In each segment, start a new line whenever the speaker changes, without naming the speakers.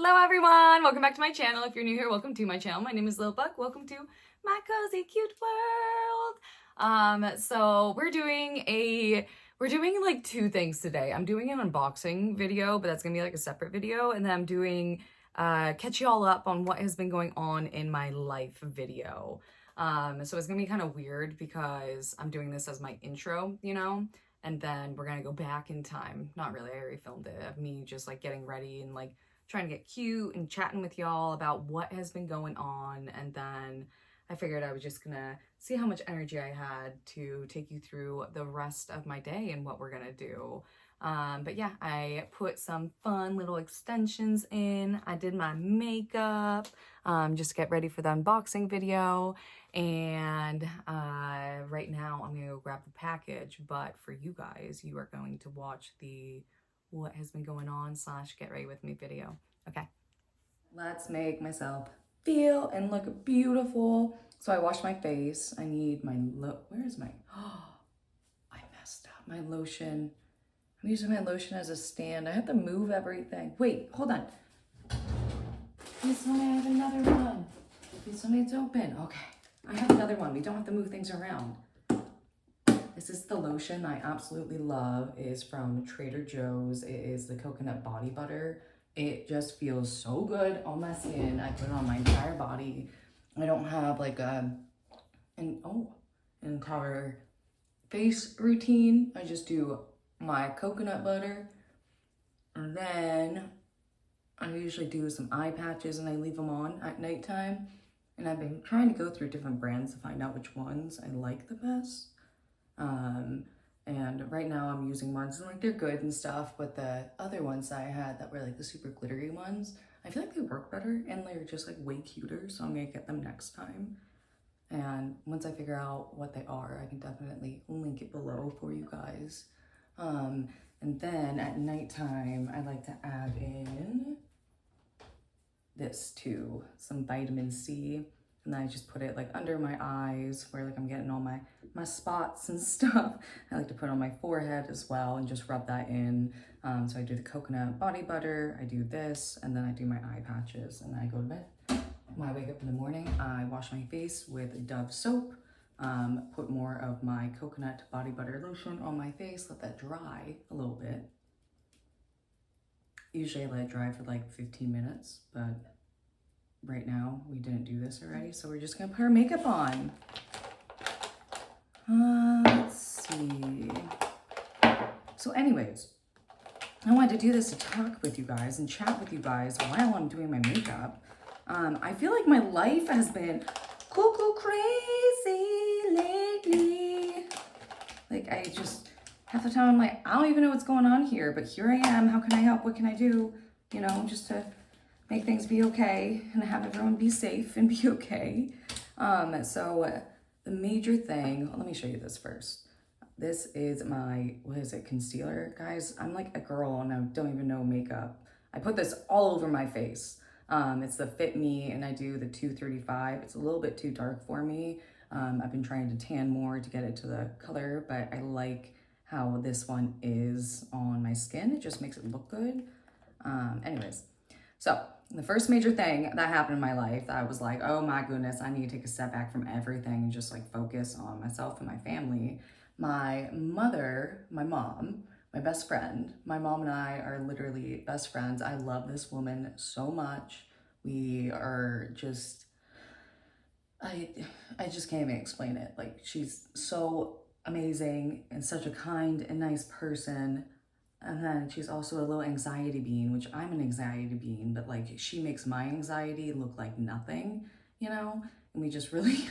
Hello everyone, welcome back to my channel. If you're new here, welcome to my channel. My name is Lil Buck. Welcome to my cozy cute world. So we're doing like two things today. I'm doing an unboxing video, but that's gonna be like a separate video, and then I'm doing catch y'all up on what has been going on in my life video. So it's gonna be kind of weird because I'm doing this as my intro, you know, and then we're gonna go back in time. Not really, I already filmed it of me just like getting ready and like trying to get cute and chatting with y'all about what has been going on. And then I figured I was just gonna see how much energy I had to take you through the rest of my day and what we're gonna do. But yeah, I put some fun little extensions in. I did my makeup, just to get ready for the unboxing video. And right now I'm gonna go grab the package, but for you guys, you are going to watch the what has been going on / get ready with me video. Okay. Let's make myself feel and look beautiful. So I washed my face. I need my, where is my, oh, I messed up my lotion. I'm using my lotion as a stand. I have to move everything. Wait, hold on. Please tell me I have another one. Please tell me it's open. Okay, I have another one. We don't have to move things around. This is the lotion I absolutely love. It is from Trader Joe's. It is the coconut body butter. It just feels so good on my skin. I put it on my entire body. I don't have like an entire face routine. I just do my coconut butter. And then I usually do some eye patches and I leave them on at nighttime. And I've been trying to go through different brands to find out which ones I like the best. And right now I'm using ones and like they're good and stuff, but the other ones that I had that were like the super glittery ones, I feel like they work better and they're just like way cuter, so I'm gonna get them next time. And once I figure out what they are, I can definitely link it below for you guys. And then at nighttime, I like to add in this too, some vitamin C. And then I just put it like under my eyes where like I'm getting all my spots and stuff. I like to put it on my forehead as well and just rub that in. So I do the coconut body butter, I do this, and then I do my eye patches and then I go to bed. When I wake up in the morning, I wash my face with Dove soap, put more of my coconut body butter lotion on my face, let that dry a little bit. Usually I let it dry for like 15 minutes, but right now we didn't do this already, so we're just gonna put our makeup on. Let's see. So anyways, I wanted to do this to talk with you guys and chat with you guys while I'm doing my makeup. I feel like my life has been cuckoo crazy lately. Like I just, half the time I'm like, I don't even know what's going on here, but here I am. How can I help? What can I do? You know, just to make things be okay and have everyone be safe and be okay. So the major thing, let me show you this first. This is my, what is it, concealer? Guys, I'm like a girl and I don't even know makeup. I put this all over my face. It's the Fit Me and I do the 235. It's a little bit too dark for me. I've been trying to tan more to get it to the color, but I like how this one is on my skin. It just makes it look good. Anyways, so the first major thing that happened in my life that I was like, oh my goodness, I need to take a step back from everything and just like focus on myself and my family. My mother, my mom, my best friend, my mom and I are literally best friends. I love this woman so much. We are just, I just can't even explain it. Like she's so amazing and such a kind and nice person. And then she's also a little anxiety bean, which I'm an anxiety bean, but like she makes my anxiety look like nothing, you know? And we just really,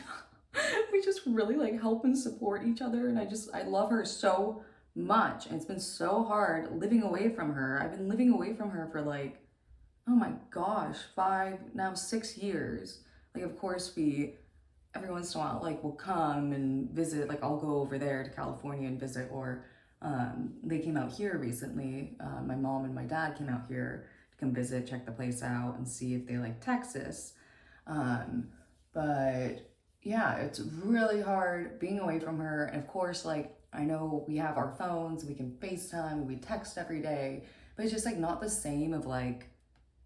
like help and support each other. And I love her so much. And it's been so hard living away from her. I've been living away from her for like, oh my gosh, 5, now 6 years. Like, of course every once in a while, like we'll come and visit, like I'll go over there to California and visit, or they came out here recently. My mom and my dad came out here to come visit, check the place out and see if they like Texas. But yeah, it's really hard being away from her. And of course, like I know we have our phones, we can FaceTime, we text every day, but it's just like not the same of like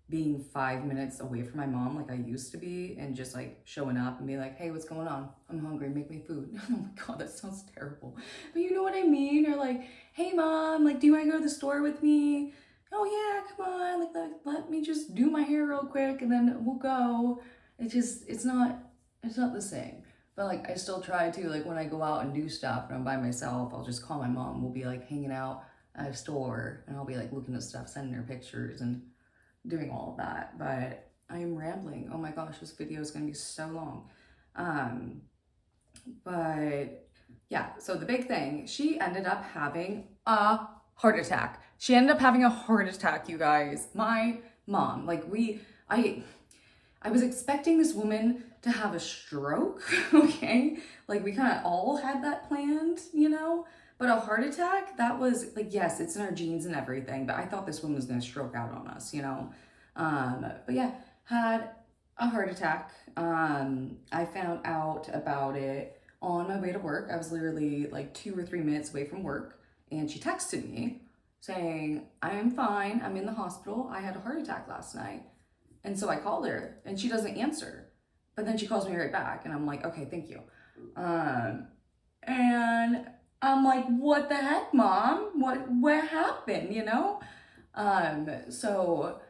being 5 minutes away from my mom like I used to be, and just like showing up and be like, hey, what's going on? I'm hungry, make me food. Oh my God, that sounds terrible. But you know what I mean? Or like, hey mom, like, do you want to go to the store with me? Oh yeah, come on, like let me just do my hair real quick and then we'll go. It's not the same. But like I still try to, like when I go out and do stuff and I'm by myself, I'll just call my mom. We'll be like hanging out at a store and I'll be like looking at stuff, sending her pictures and doing all of that. But I am rambling. Oh my gosh, this video is gonna be so long. But yeah, so the big thing, she ended up having a heart attack. She ended up having a heart attack, you guys. My mom, like I was expecting this woman to have a stroke, okay? Like we kind of all had that planned, you know? But a heart attack, that was like, yes, it's in our genes and everything, but I thought this woman was gonna stroke out on us, you know? But yeah, had a heart attack. I found out about it on my way to work. I was literally like 2 or 3 minutes away from work, and she texted me saying, I am fine, I'm in the hospital, I had a heart attack last night. And so I called her and she doesn't answer, but then she calls me right back and I'm like, okay, thank you. And I'm like, what the heck, mom? What happened, you know? So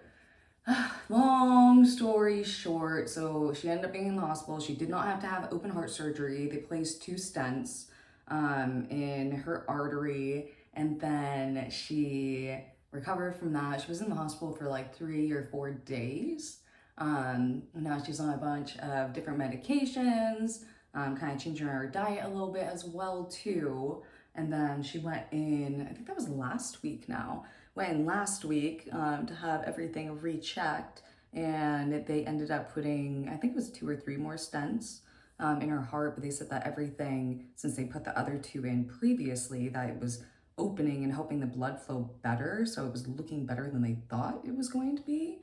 long story short, so she ended up being in the hospital. She did not have to have open heart surgery. They placed 2 stents in her artery, and then she recovered from that. She was in the hospital for like 3 or 4 days. Now she's on a bunch of different medications, kind of changing her diet a little bit as well too. And then she went in, I think that was last week now, went in last week to have everything rechecked, and they ended up putting, I think it was 2 or 3 more stents in her heart, but they said that everything, since they put the other 2 in previously, that it was opening and helping the blood flow better, so it was looking better than they thought it was going to be,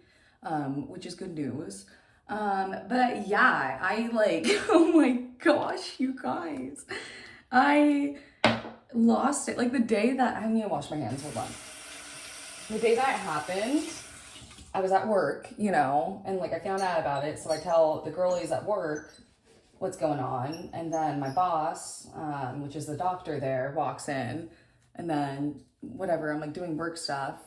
which is good news. But yeah, I like, oh my gosh, you guys, I lost it. Like the day that, I need to wash my hands, hold on. The day that it happened, I was at work, you know, and like I found out about it, so I tell the girlies at work what's going on, and then my boss, which is the doctor there, walks in, and then whatever, I'm like doing work stuff,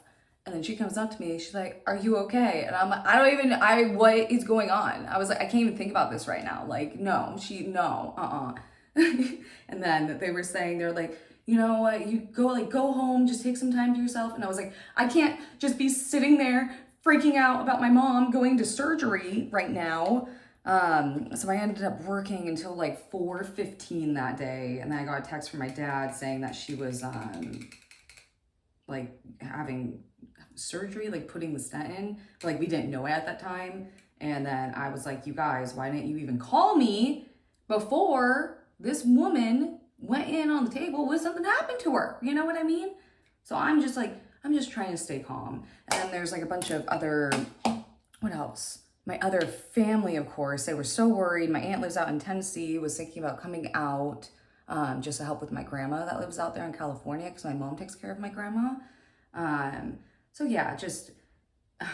and then she comes up to me, she's like, are you okay? And I'm like, what is going on? I was like, I can't even think about this right now. Like, no. And then they were saying, they're like, you know what, you go home, just take some time to yourself. And I was like, I can't just be sitting there freaking out about my mom going to surgery right now. So I ended up working until like 4:15 that day, and then I got a text from my dad saying that she was like having surgery, like putting the stent in, but like we didn't know it at that time. And then I was like, you guys, why didn't you even call me before this woman went in on the table with something happened to her? You know what I mean? So I'm just trying to stay calm. And then there's like a bunch of other, what else? My other family, of course, they were so worried. My aunt lives out in Tennessee, was thinking about coming out just to help with my grandma that lives out there in California, because my mom takes care of my grandma. So yeah, just, I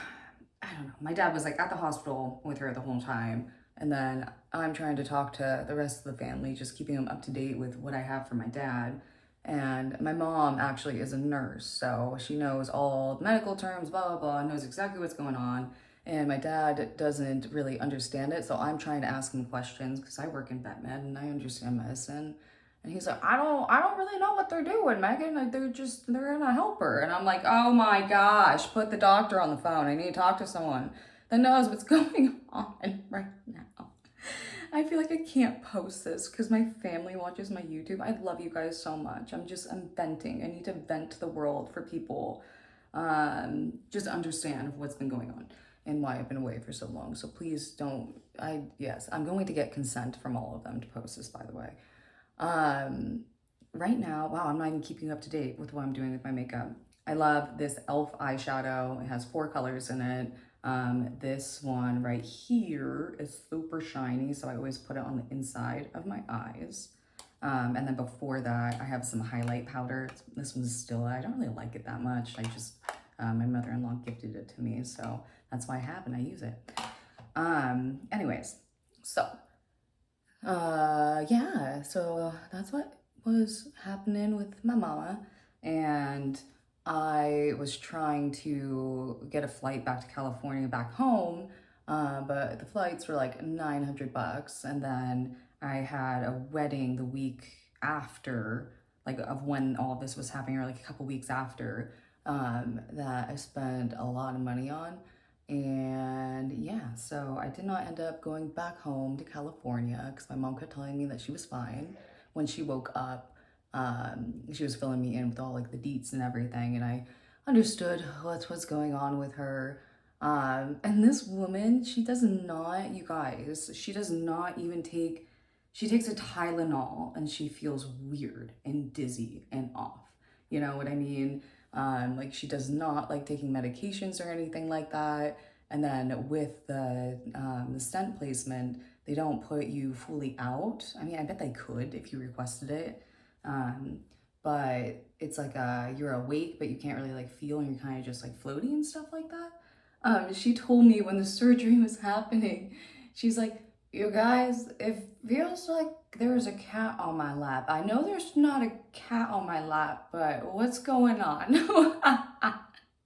don't know. My dad was like at the hospital with her the whole time. And then I'm trying to talk to the rest of the family, just keeping them up to date with what I have for my dad. And my mom actually is a nurse, so she knows all the medical terms, blah, blah, blah, knows exactly what's going on. And my dad doesn't really understand it, so I'm trying to ask him questions because I work in vet med and I understand medicine. And he's like, I don't really know what they're doing, Megan. Like, they're gonna help her. And I'm like, oh my gosh, put the doctor on the phone. I need to talk to someone that knows what's going on right now. I feel like I can't post this because my family watches my YouTube. I love you guys so much. I'm venting. I need to vent to the world for people. Just understand what's been going on and why I've been away for so long. So please don't, yes, I'm going to get consent from all of them to post this, by the way. Right now, wow, I'm not even keeping up to date with what I'm doing with my makeup. I love this e.l.f. eyeshadow. It has 4 colors in it. This one right here is super shiny, so I always put it on the inside of my eyes. And then before that, I have some highlight powder. This one's still, I don't really like it that much. I just, my mother-in-law gifted it to me, so That's why I have and I use it. Anyways, so, yeah, so that's what was happening with my mama. And I was trying to get a flight back to California, back home, but the flights were like $900. And then I had a wedding the week after, like of when all this was happening, or like a couple weeks after, that I spent a lot of money on. And yeah, so I did not end up going back home to California because my mom kept telling me that she was fine. When she woke up, she was filling me in with all like the deets and everything, and I understood what's going on with her. And this woman, she does not, you guys, she does not even take, she takes a Tylenol and she feels weird and dizzy and off. You know what I mean? Like she does not like taking medications or anything like that. And then with the stent placement, they don't put you fully out. I mean, I bet they could if you requested it. But it's like you're awake, but you can't really like feel, and you're kind of just like floaty and stuff like that. She told me when the surgery was happening, she's like, you guys, it feels like there's a cat on my lap. I know there's not a cat on my lap, but what's going on?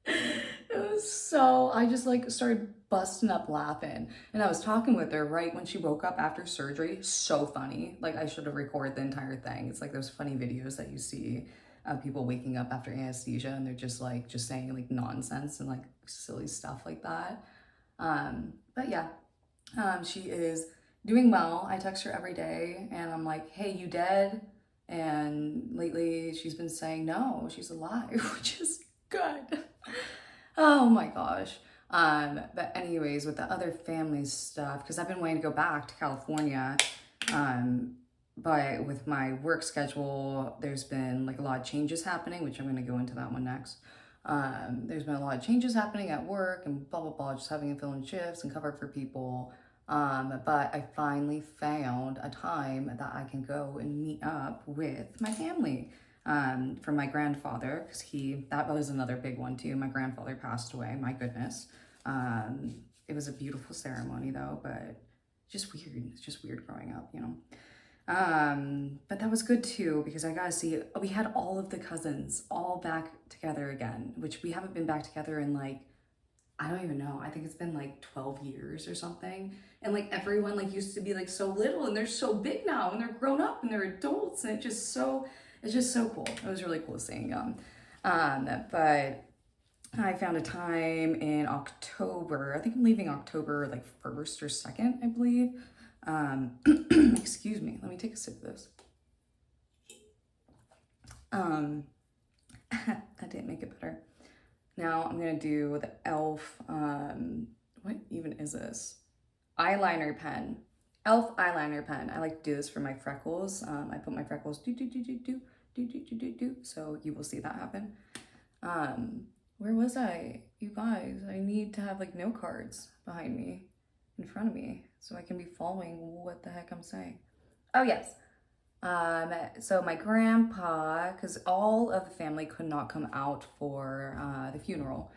It was so, I just like started busting up laughing. And I was talking with her right when she woke up after surgery. So funny. Like I should have recorded the entire thing. It's like those funny videos that you see of people waking up after anesthesia and they're just like, just saying like nonsense and like silly stuff like that. But yeah, she is doing well. I text her every day and I'm like, hey, you dead? And lately she's been saying no, she's alive, which is good. Oh my gosh. But anyways, with the other family stuff, because I've been waiting to go back to California, but with my work schedule, there's been like a lot of changes happening, which I'm going to go into that one next. There's been a lot of changes happening at work and blah, blah, blah, just having to fill in shifts and cover for people. But I finally found a time that I can go and meet up with my family. For my grandfather, because that was another big one too. My grandfather passed away, my goodness. It was a beautiful ceremony though, but just weird. It's just weird growing up, you know. But that was good too, because I gotta see, we had all of the cousins all back together again, which we haven't been back together in like, I don't even know. I think it's been like 12 years or something. And like everyone like used to be like so little and they're so big now and they're grown up and they're adults, and it's just so cool. It was really cool seeing them. But I found a time in October. I think I'm leaving October like 1st or 2nd, I believe. Excuse me. Let me take a sip of this. That didn't make it better. Now I'm going to do the e.l.f. What even is this? Eyeliner pen. e.l.f. eyeliner pen. I like to do this for my freckles. I put my freckles so you will see that happen. Where was I? You guys, I need to have like note cards behind me, in front of me, so I can be following what the heck I'm saying. Oh yes. So my grandpa, because all of the family could not come out for the funeral,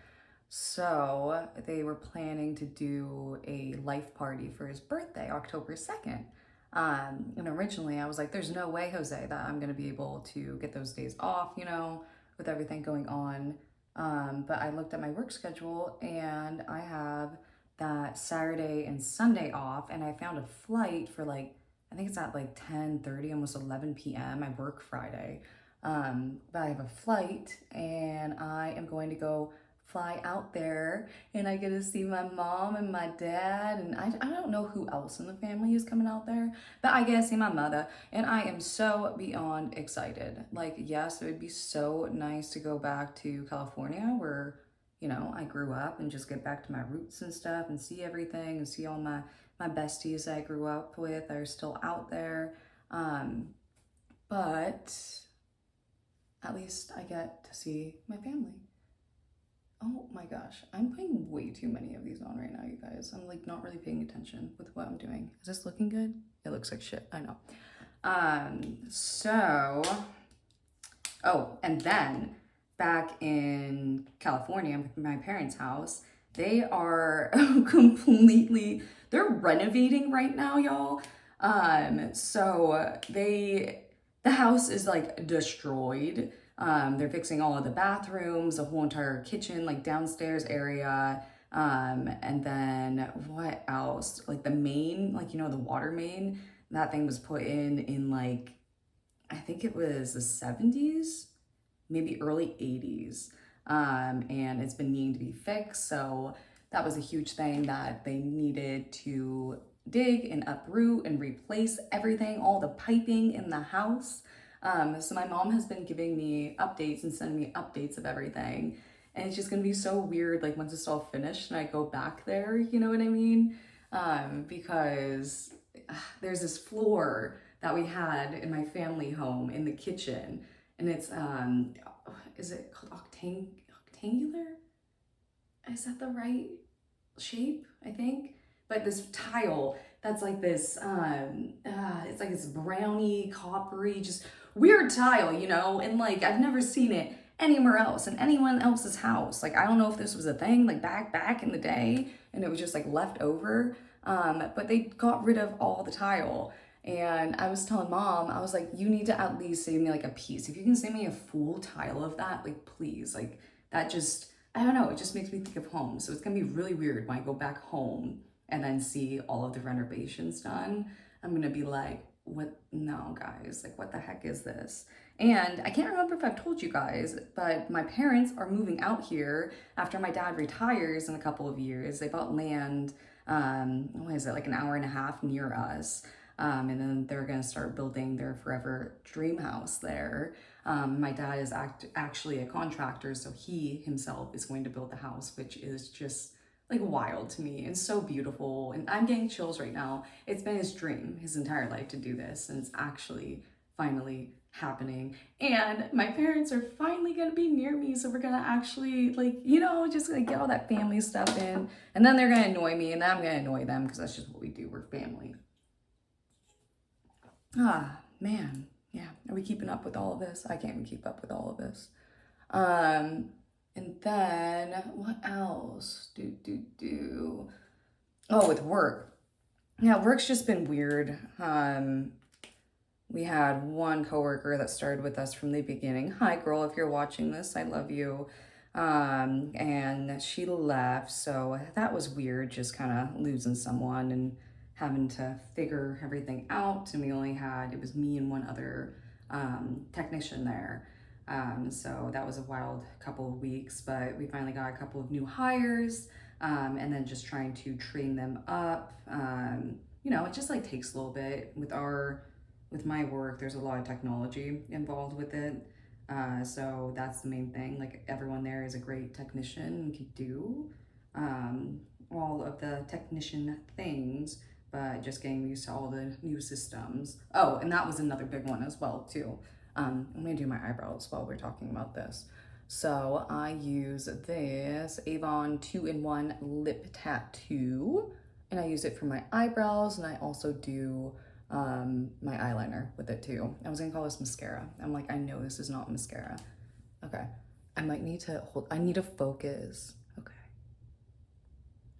so they were planning to do a life party for his birthday, October 2nd. And originally I was like, there's no way, Jose, that I'm gonna be able to get those days off, you know, with everything going on. But I looked at my work schedule and I have that Saturday and Sunday off, and I found a flight for like, I think it's at like 10:30, almost 11 p.m. I work Friday. But I have a flight and I am going to go fly out there, and I get to see my mom and my dad, and I don't know who else in the family is coming out there, but I get to see my mother, and I am so beyond excited. Like, yes, it would be so nice to go back to California where, you know, I grew up, and just get back to my roots and stuff and see everything and see all my besties that I grew up with that are still out there. But at least I get to see my family. Oh my gosh, I'm putting way too many of these on right now, you guys. I'm like not really paying attention with what I'm doing. Is this looking good? It looks like shit, I know. Oh, and then back in California, my parents' house, They are completely, they're renovating right now, y'all. So the house is like destroyed. They're fixing all of the bathrooms, the whole entire kitchen, like downstairs area. And then what else? Like the main, like, the water main, that thing was put in like, I think it was the 70s, maybe early 80s. And it's been needing to be fixed. So that was a huge thing that they needed to dig and uproot and replace everything, all the piping in the house. So my mom has been giving me updates and sending me updates of everything. And it's just gonna be so weird, like once it's all finished and I go back there, you know what I mean? Because there's this floor that we had in my family home in the kitchen, and it's is it called octangular? Is that the right shape? I think. But this tile that's like this, it's like this browny, coppery, just weird tile, and like I've never seen it anywhere else in anyone else's house. Like I don't know if this was a thing like back in the day and it was just like left over. But they got rid of all the tile. And I was telling mom, I was like, you need to at least save me like a piece. If you can save me a full tile of that, like please, like that just, I don't know, it just makes me think of home. So it's gonna be really weird when I go back home and then see all of the renovations done. I'm gonna be like, what? No, guys, like what the heck is this? And I can't remember if I've told you guys, but my parents are moving out here after my dad retires in a couple of years. They bought land, what is it, like an hour and a half near us. And then they're gonna start building their forever dream house there. My dad is actually a contractor, so he himself is going to build the house, which is just like wild to me and so beautiful. And I'm getting chills right now. It's been his dream his entire life to do this, and it's actually finally happening. And my parents are finally gonna be near me, so we're gonna actually just gonna get all that family stuff in, and then they're gonna annoy me and then I'm gonna annoy them because that's just what we do, we're family. Ah, man. Yeah. Are we keeping up with all of this? I can't even keep up with all of this. And then what else? Oh, with work. Yeah, work's just been weird. We had one coworker that started with us from the beginning. Hi, girl, if you're watching this, I love you. And she left, so that was weird, just kind of losing someone and having to figure everything out. And it was me and one other technician there. So that was a wild couple of weeks, but we finally got a couple of new hires, and then just trying to train them up. It just like takes a little bit with my work. There's a lot of technology involved with it. So that's the main thing. Like everyone there is a great technician and can do all of the technician things, but just getting used to all the new systems. Oh, and that was another big one as well too. I'm gonna do my eyebrows while we're talking about this. So I use this Avon 2-in-1 lip tattoo, and I use it for my eyebrows, and I also do my eyeliner with it too. I was gonna call this mascara. I'm like, I know this is not mascara. Okay, I might need to I need to focus. Okay,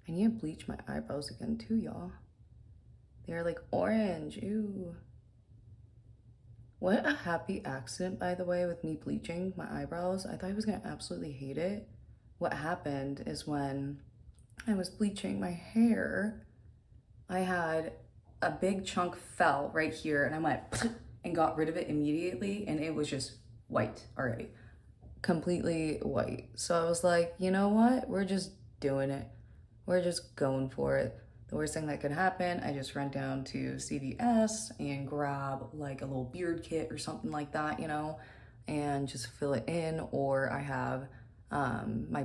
I need to bleach my eyebrows again too, y'all. They're like orange, ew. What a happy accident, by the way, with me bleaching my eyebrows. I thought I was gonna absolutely hate it. What happened is when I was bleaching my hair, I had a big chunk fell right here and I went and got rid of it immediately, and it was just white already. Completely white. So I was like, you know what? We're just doing it. We're just going for it. The worst thing that could happen, I just run down to CVS and grab like a little beard kit or something like that, and just fill it in. Or I have my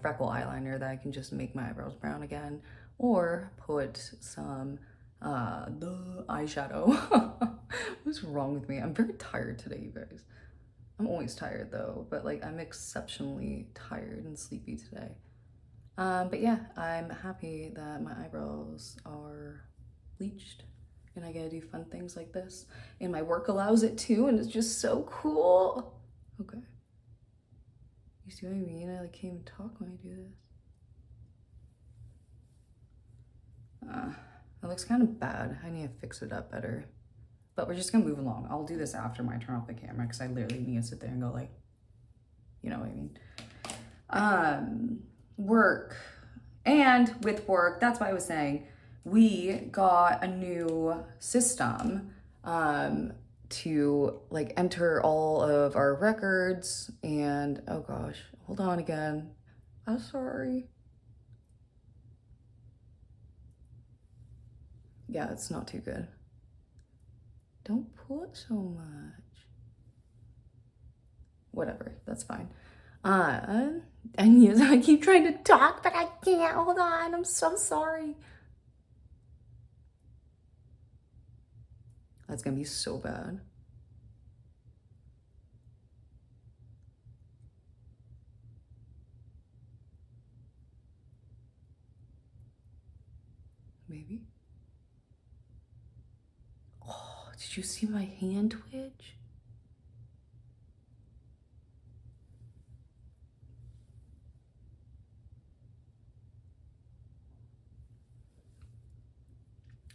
freckle eyeliner that I can just make my eyebrows brown again, or put some the eyeshadow. What's wrong with me? I'm very tired today, you guys. I'm always tired though, but like I'm exceptionally tired and sleepy today. But yeah, I'm happy that my eyebrows are bleached and I get to do fun things like this. And my work allows it too, and it's just so cool. Okay. You see what I mean? I like can't even talk when I do this. It looks kind of bad. I need to fix it up better. But we're just gonna move along. I'll do this after I turn off the camera because I literally need to sit there and go like, you know what I mean? Work. And with work, that's why I was saying, we got a new system to like enter all of our records and, oh gosh, hold on again. I'm sorry. Yeah, it's not too good. Don't put so much. Whatever, that's fine. And yes, I keep trying to talk, but I can't. Hold on, I'm so sorry. That's gonna be so bad. Maybe. Oh, did you see my hand twitch?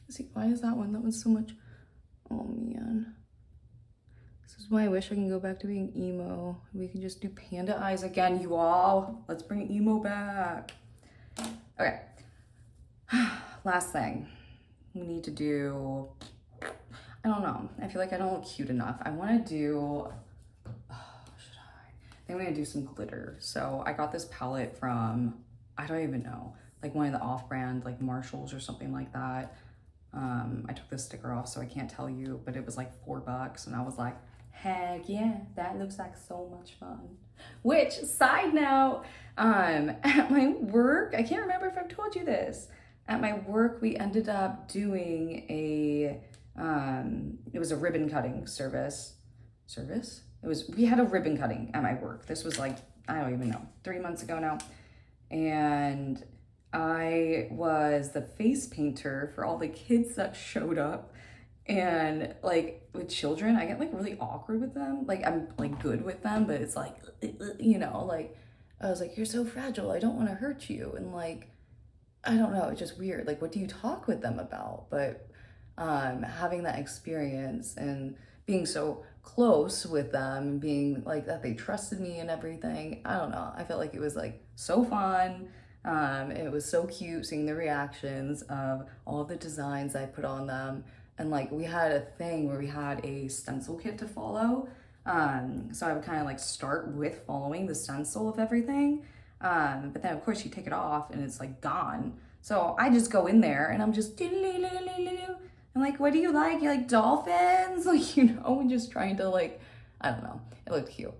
See, why is that one? That one's so much. Oh man. This is why I wish I can go back to being emo. We can just do panda eyes again, you all. Let's bring emo back. Okay. Last thing. We need to do, I don't know. I feel like I don't look cute enough. I want to do, should I? I think I'm going to do some glitter. So I got this palette from, I don't even know, like one of the off-brand, like Marshalls or something like that. I took the sticker off, so I can't tell you, but it was like $4, and I was like, heck yeah, that looks like so much fun. Which, side note, at my work, I can't remember if I've told you this. At my work, we ended up doing a, it was a ribbon cutting service. We had a ribbon cutting at my work. This was like, I don't even know, 3 months ago now. And I was the face painter for all the kids that showed up. And like with children, I get like really awkward with them. Like I'm like good with them, but it's like, you know, like I was like, you're so fragile. I don't want to hurt you. And like, I don't know, it's just weird. Like, what do you talk with them about? But having that experience and being so close with them and being like that they trusted me and everything, I don't know. I felt like it was like so fun. It was so cute seeing the reactions of all of the designs I put on them. And like we had a thing where we had a stencil kit to follow. So I would kind of like start with following the stencil of everything. But then of course you take it off and it's like gone. So I just go in there and I'm just, I'm like, what do you like? You like dolphins? Like, you know, and just trying to like, I don't know. It looked cute.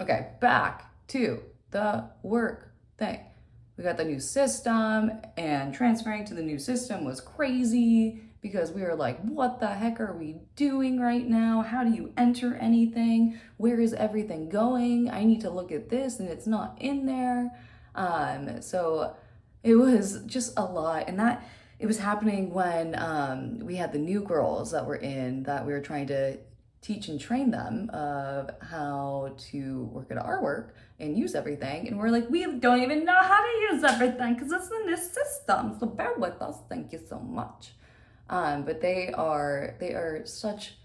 Okay, back to the work thing. We got the new system, and transferring to the new system was crazy because we were like, what the heck are we doing right now? How do you enter anything? Where is everything going? I need to look at this and it's not in there. So it was just a lot. And that it was happening when we had the new girls that were in, that we were trying to teach and train them of how to work at our work and use everything. And we're like, we don't even know how to use everything because it's in this system. So bear with us. Thank you so much. But they are such,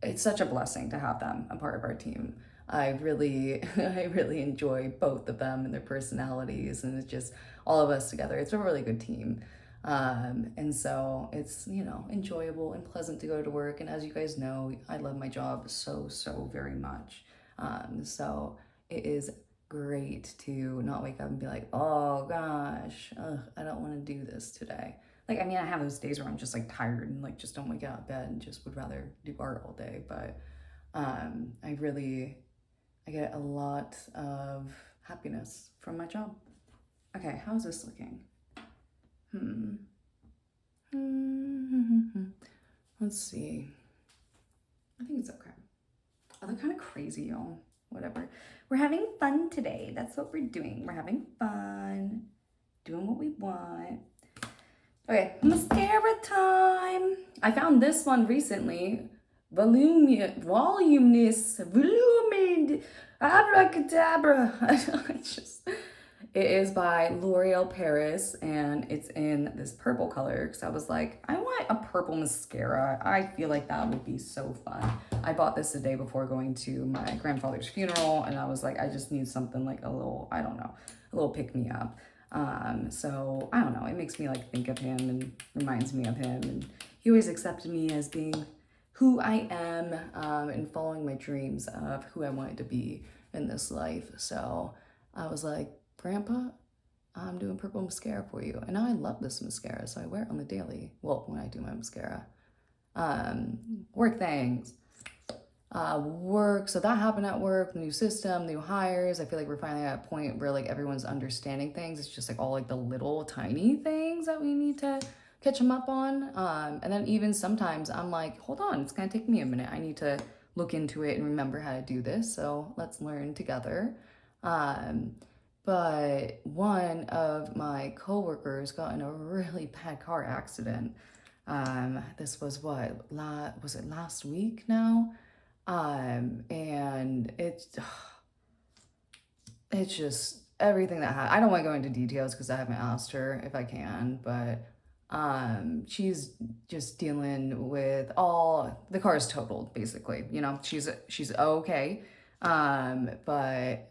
it's such a blessing to have them a part of our team. I really enjoy both of them and their personalities, and it's just all of us together. It's a really good team. And so it's, you know, enjoyable and pleasant to go to work. And as you guys know, I love my job so very much. So it is great to not wake up and be like, oh gosh, I don't want to do this today. Like, I mean, I have those days where I'm just like tired and like just don't wake out of bed and just would rather do art all day. But I get a lot of happiness from my job. Okay, how's this looking? Let's see. I think it's okay. I look kind of crazy, y'all. Whatever. We're having fun today. That's what we're doing. We're having fun. Doing what we want. Okay, mascara time. I found this one recently. Voluminous, abracadabra. It is by L'Oreal Paris, and it's in this purple color because I was like, I want a purple mascara. I feel like that would be so fun. I bought this the day before going to my grandfather's funeral, and I was like, I just need something like a little, I don't know, a little pick-me-up. So I don't know, it makes me like think of him and reminds me of him, and he always accepted me as being who I am, and following my dreams of who I wanted to be in this life. So I was like, Grandpa, I'm doing purple mascara for you. And I love this mascara, so I wear it on the daily. Well, when I do my mascara. Work things. Work, so that happened at work, new system, new hires. I feel like we're finally at a point where like everyone's understanding things. It's just like all like the little tiny things that we need to catch them up on. And then even sometimes I'm like, hold on, it's gonna take me a minute. I need to look into it and remember how to do this. So let's learn together. But one of my coworkers got in a really bad car accident. This was what, was it last week now? And it's just everything that happened. I don't want to go into details because I haven't asked her if I can, but she's just dealing with all the car is totaled basically. You know, she's okay. But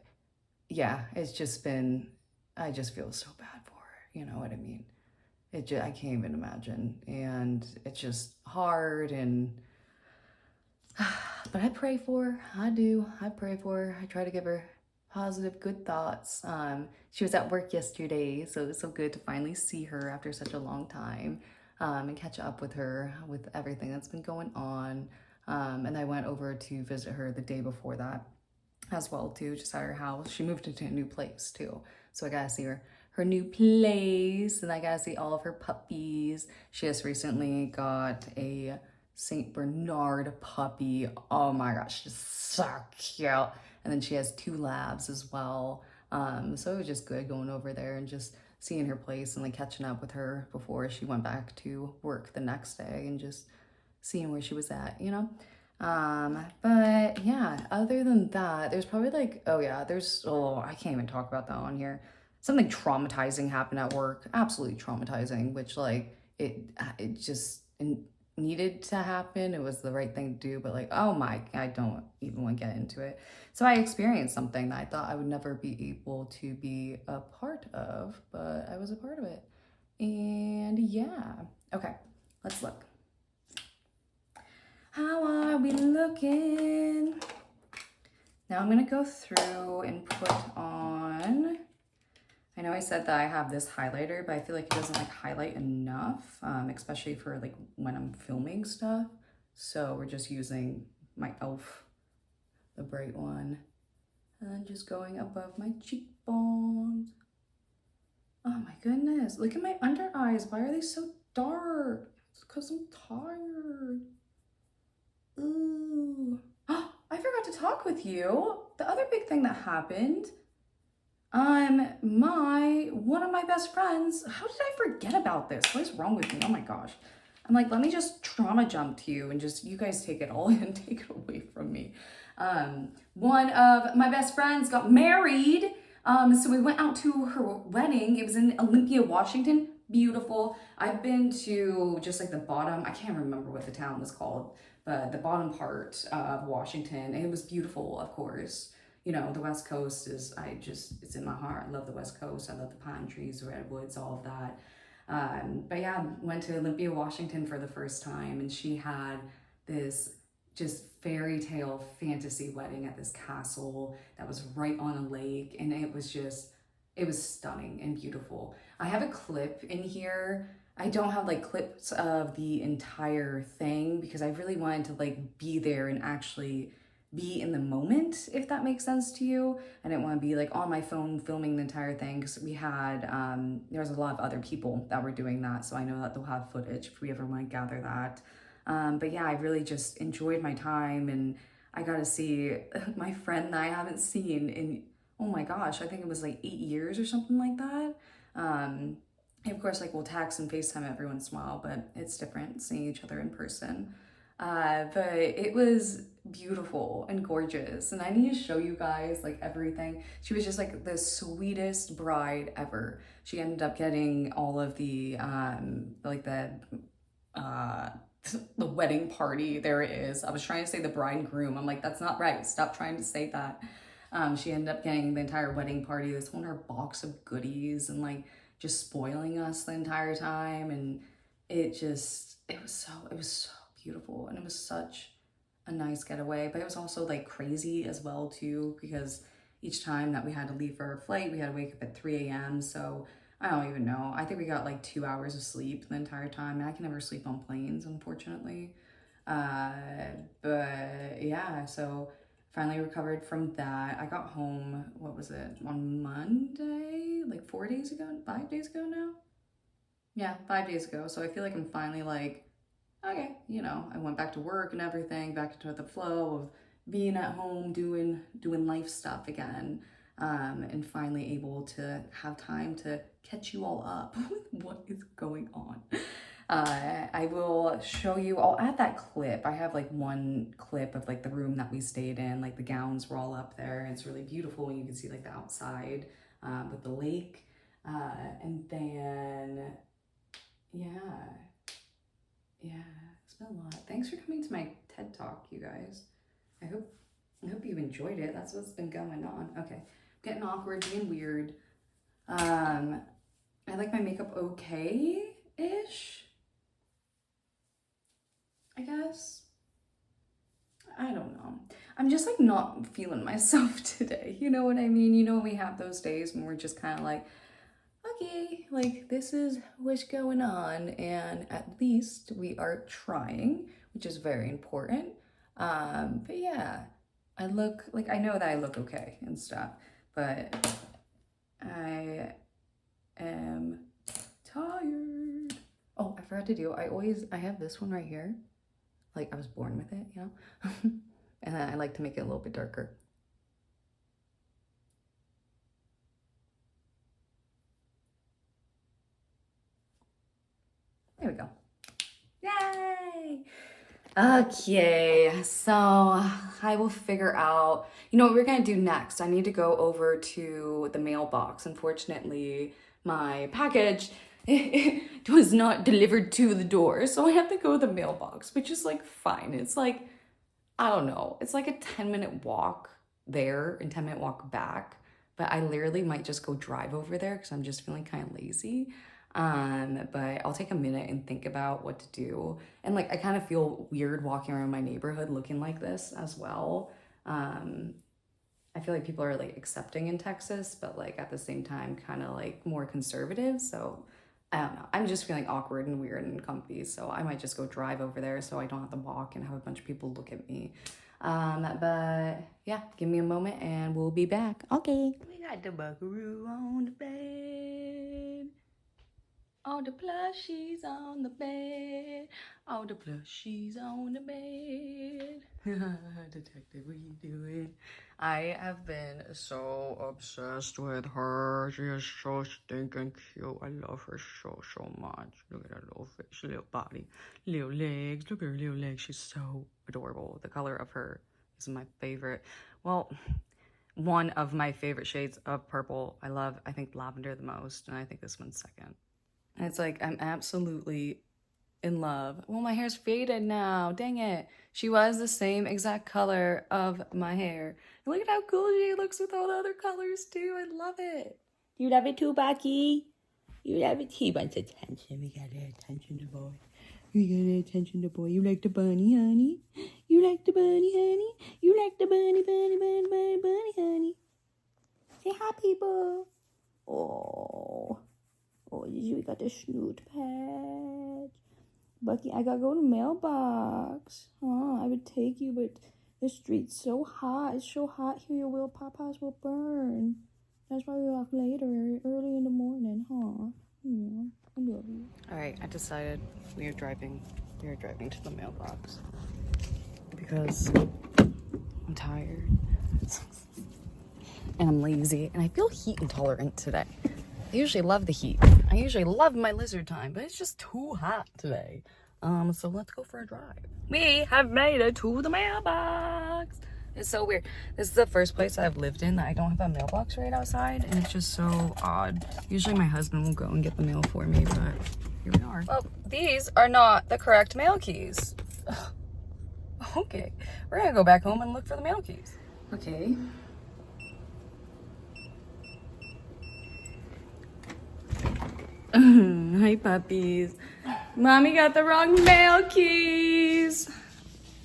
yeah, it's just been, I just feel so bad for her. You know what I mean? I can't even imagine. And it's just hard. And, but I pray for her. I do. I pray for her. I try to give her positive, good thoughts. She was at work yesterday, so it was so good to finally see her after such a long time, and catch up with her with everything that's been going on. And I went over to visit her the day before that as well too, just at her house. She moved into a new place too, so I gotta see her new place, and I gotta see all of her puppies. She just recently got a Saint Bernard puppy. Oh my gosh, she's so cute. And then she has 2 labs as well. So it was just good going over there and just seeing her place and like catching up with her before she went back to work the next day and just seeing where she was at, you know? But yeah, other than that, there's probably like, I can't even talk about that on here. Something traumatizing happened at work, absolutely traumatizing, which like it just needed to happen. It was the right thing to do, but like, oh my, I don't even want to get into it. So I experienced something that I thought I would never be able to be a part of, but I was a part of it. And yeah, okay, let's look. How are we looking? Now I'm gonna go through and put on, I know I said that I have this highlighter, but I feel like it doesn't like highlight enough, especially for like when I'm filming stuff. So we're just using my e.l.f., the bright one, and then just going above my cheekbones. Oh my goodness, look at my under eyes. Why are they so dark? It's because I'm tired. Ooh. Oh, I forgot to talk with you. The other big thing that happened, one of my best friends, how did I forget about this? What is wrong with me? Oh my gosh. I'm like, let me just trauma jump to you and just, you guys take it all in, take it away from me. One of my best friends got married. So we went out to her wedding. It was in Olympia, Washington. Beautiful. I've been to just like the bottom, I can't remember what the town was called, but the bottom part of Washington. And it was beautiful, of course. You know, the West Coast is, it's in my heart. I love the West Coast. I love the pine trees, the redwoods, all of that. But yeah, went to Olympia, Washington for the first time, and she had this just fairy tale fantasy wedding at this castle that was right on a lake, and it was stunning and beautiful. I have a clip in here. I don't have like clips of the entire thing because I really wanted to like be there and actually be in the moment, if that makes sense to you. I didn't want to be like on my phone filming the entire thing because we had, there was a lot of other people that were doing that. So I know that they'll have footage if we ever want to gather that. But yeah, I really just enjoyed my time, and I got to see my friend that I haven't seen in, oh my gosh, I think it was like 8 years or something like that. And of course, like we'll text and FaceTime every once in a while, but it's different seeing each other in person. But it was beautiful and gorgeous, and I need to show you guys like everything. She was just like the sweetest bride ever. She ended up getting all of the like uh the wedding party. There it is. I was trying to say the bride and groom. I'm like, that's not right. Stop trying to say that. She ended up getting the entire wedding party, this whole entire box of goodies, and like just spoiling us the entire time. And it was so beautiful, and it was such a nice getaway. But it was also like crazy as well too, because each time that we had to leave for our flight, we had to wake up at 3 a.m. So I don't even know. I think we got like 2 hours of sleep the entire time. And I can never sleep on planes, unfortunately. But yeah, so finally recovered from that. I got home, what was it, on Monday? Like 4 days ago? 5 days ago now? Yeah, 5 days ago. So I feel like I'm finally like, okay, you know, I went back to work and everything, back into the flow of being at home, doing life stuff again, and finally able to have time to catch you all up with what is going on. I will show you, I'll add that clip. I have like one clip of like the room that we stayed in, like the gowns were all up there. And it's really beautiful, and you can see like the outside with the lake. And then, yeah, it's been a lot. Thanks for coming to my TED Talk, you guys. I hope you enjoyed it. That's what's been going on. Okay, getting awkward, being weird. I like my makeup okay-ish, I guess. I don't know. I'm just like not feeling myself today. You know what I mean? You know, we have those days when we're just kind of like, okay, like this is what's going on, and at least we are trying, which is very important. But yeah, I look like, I know that I look okay and stuff, but I am tired. Oh, I forgot to do, I have this one right here. Like I was born with it, you know? And then I like to make it a little bit darker. There we go. Yay! Okay, so I will figure out, you know what we're gonna do next. I need to go over to the mailbox. Unfortunately, my package it was not delivered to the door, so I have to go to the mailbox, which is like fine. It's like, I don't know, it's like a 10-minute walk there and 10-minute walk back, but I literally might just go drive over there because I'm just feeling kind of lazy. But I'll take a minute and think about what to do. And like, I kind of feel weird walking around my neighborhood looking like this as well. I feel like people are like accepting in Texas, but like at the same time, kind of like more conservative. So I don't know. I'm just feeling awkward and weird and comfy. So I might just go drive over there so I don't have to walk and have a bunch of people look at me. But yeah, give me a moment and we'll be back. Okay. We got the buckaroo on the bed. All the plushies on the bed. All the plushies on the bed. Detective, what are you doing? I have been so obsessed with her. She is so stinking cute. I love her so much. Look at her little face, little body, little legs. Look at her little legs. She's so adorable. The color of her is my favorite. Well, one of my favorite shades of purple. I think lavender the most, and I think this one's second. And it's like, I'm absolutely in love. Well, my hair's faded now. Dang it. She was the same exact color of my hair. And look at how cool she looks with all the other colors, too. I love it. You love it too, Bucky? You love it? He wants attention. We gotta attention to boy. We gotta attention to boy. You like the bunny, honey? You like the bunny, honey? You like the bunny, honey? Say hi, people. Oh, you got the snoot patch. Bucky, I gotta go to the mailbox. I would take you, but the street's so hot. It's so hot here, your little papas will burn. That's why we walk later, early in the morning, Yeah, I love you. All right, I decided we are driving to the mailbox because I'm tired and I'm lazy and I feel heat intolerant today. I usually love the heat. I usually love my lizard time, but it's just too hot today. So let's go for a drive. We have made it to the mailbox. It's so weird. This is the first place I've lived in that I don't have a mailbox right outside, and it's just so odd. Usually my husband will go and get the mail for me, but here we are. Well, these are not the correct mail keys. Okay, we're gonna go back home and look for the mail keys. Okay. Hi, puppies. Mommy got the wrong mail keys.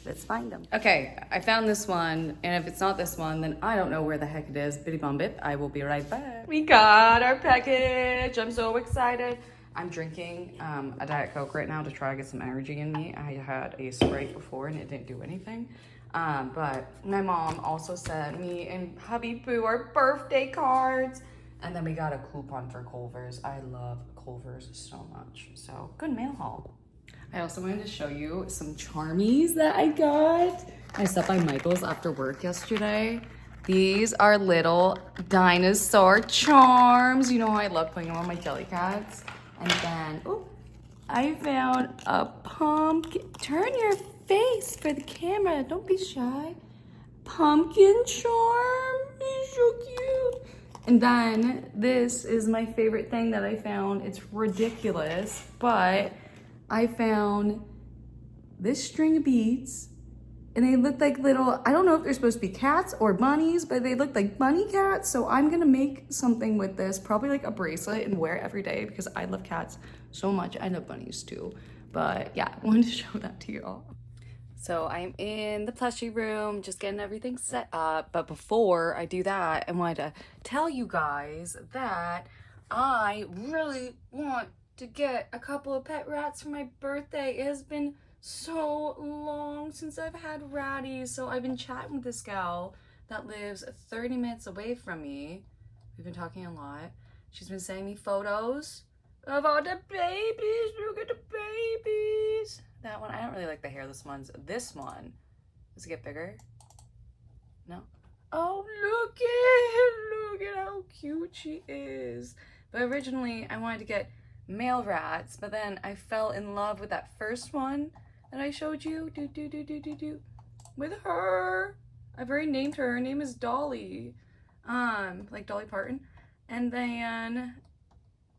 Let's find them. Okay, I found this one, and if it's not this one, then I don't know where the heck it is. Bitty bum bit. I will be right back. We got our package. I'm so excited. I'm drinking a Diet Coke right now to try to get some energy in me. I had a Sprite before, and it didn't do anything. But my mom also sent me and hubby Boo our birthday cards. And then we got a coupon for Culver's. I love Culver's so much. So, good mail haul. I also wanted to show you some Charmies that I got. I stopped by Michael's after work yesterday. These are little dinosaur charms. You know how I love putting them on my jelly cats. And then, oh, I found a pumpkin. Turn your face for the camera. Don't be shy. Pumpkin charm. He's so cute. And then this is my favorite thing that I found. It's ridiculous, but I found this string of beads, and they look like little, I don't know if they're supposed to be cats or bunnies, but they look like bunny cats. So I'm gonna make something with this, probably like a bracelet, and wear it every day because I love cats so much. I love bunnies too. But yeah, I wanted to show that to you all. So I'm in the plushie room, just getting everything set up. But before I do that, I wanted to tell you guys that I really want to get a couple of pet rats for my birthday. It has been so long since I've had ratties. So I've been chatting with this gal that lives 30 minutes away from me. We've been talking a lot. She's been sending me photos of all the babies. Look at the babies. That one, I don't really like the hairless ones. This one, does it get bigger? No? Oh, look at how cute she is. But originally, I wanted to get male rats, but then I fell in love with that first one that I showed you. With her. I've already named her. Her name is Dolly. Like Dolly Parton. And then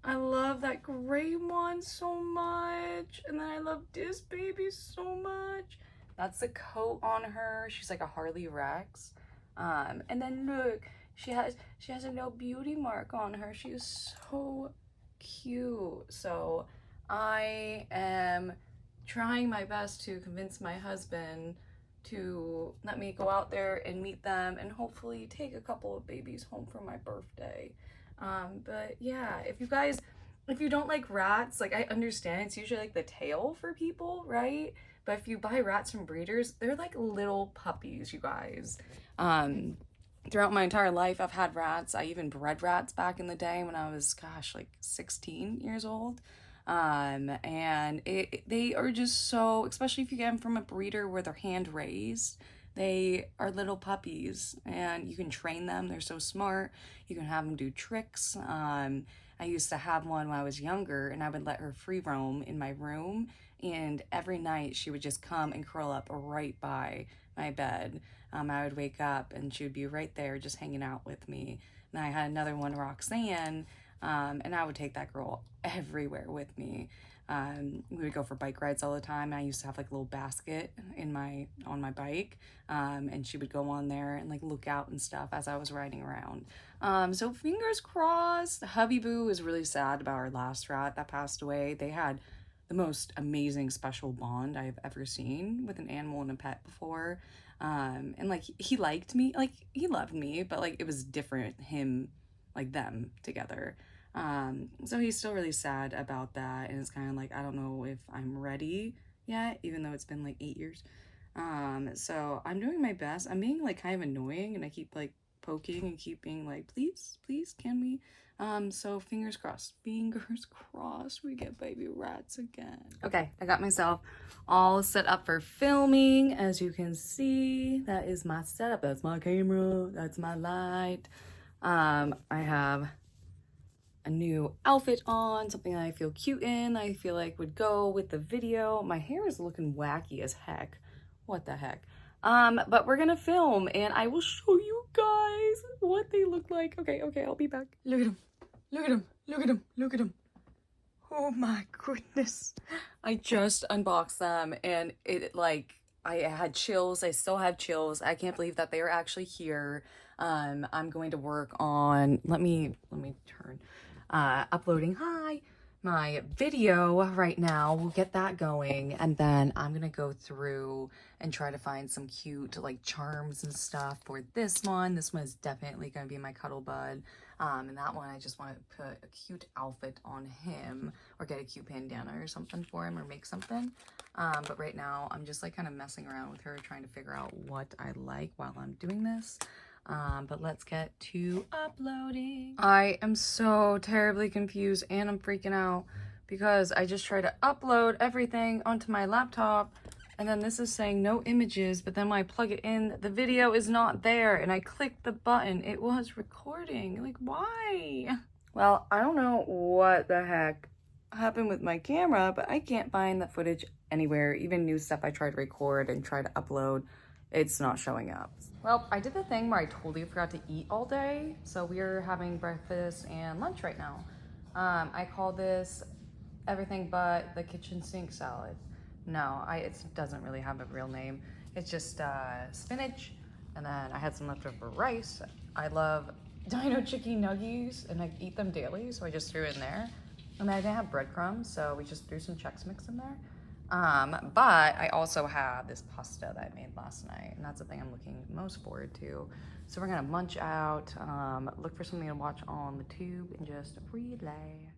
I love that gray one so much. And then I love this baby so much. That's the coat on her. She's like a Harley Rex. And then look, she has a no beauty mark on her. She is so cute. So I am trying my best to convince my husband to let me go out there and meet them and hopefully take a couple of babies home for my birthday. But yeah, if you don't like rats, like I understand it's usually like the tail for people, right? But if you buy rats from breeders, they're like little puppies, you guys. Throughout my entire life, I've had rats. I even bred rats back in the day when I was, gosh, like 16 years old. And they are just so, especially if you get them from a breeder where they're hand raised, they are little puppies and you can train them. They're so smart. You can have them do tricks. I used to have one when I was younger, and I would let her free roam in my room, and every night she would just come and curl up right by my bed. I would wake up and she would be right there just hanging out with me. And I had another one, Roxanne, and I would take that girl everywhere with me. We would go for bike rides all the time. I used to have like a little basket on my bike, and she would go on there and like look out and stuff as I was riding around. So fingers crossed. Hubby Boo is really sad about our last rat that passed away. They had the most amazing special bond I've ever seen with an animal and a pet before. And like he liked me, like he loved me, but like it was different, him, like them together. So he's still really sad about that, and it's kind of like, I don't know if I'm ready yet, even though it's been like 8 years. So I'm doing my best. I'm being like kind of annoying, and I keep like poking and keep being like, please, can we? So fingers crossed we get baby rats again. Okay, I got myself all set up for filming. As you can see, that is my setup. That's my camera. That's my light. I have a new outfit on, something that I feel cute in, I feel like would go with the video. My hair is looking wacky as heck. What the heck? But we're gonna film and I will show you guys what they look like. Okay, I'll be back. Look at them. Look at them. Look at them. Look at them. Oh my goodness. I just unboxed them and it like, I had chills. I still have chills. I can't believe that they are actually here. I'm going to work on, let me turn, uploading, my video right now. We'll get that going. And then I'm going to go through and try to find some cute like charms and stuff for this one. This one is definitely going to be my cuddle bud. And that one, I just want to put a cute outfit on him or get a cute bandana or something for him or make something. But right now I'm just like kind of messing around with her, trying to figure out what I like while I'm doing this. But let's get to uploading. I am so terribly confused and I'm freaking out because I just tried to upload everything onto my laptop and then this is saying no images, but then when I plug it in, the video is not there and I clicked the button. It was recording. Like, why? Well, I don't know what the heck happened with my camera, but I can't find the footage anywhere. Even new stuff I tried to record and try to upload, it's not showing up. Well, I did the thing where I totally forgot to eat all day. So we're having breakfast and lunch right now. I call this everything but the kitchen sink salad. No, it doesn't really have a real name. It's just spinach, and then I had some leftover rice. I love dino chicken nuggies, and I eat them daily, so I just threw it in there. And then I didn't have breadcrumbs, so we just threw some Chex Mix in there. But I also have this pasta that I made last night, and that's the thing I'm looking most forward to. So we're gonna munch out, look for something to watch on the tube, and just relay.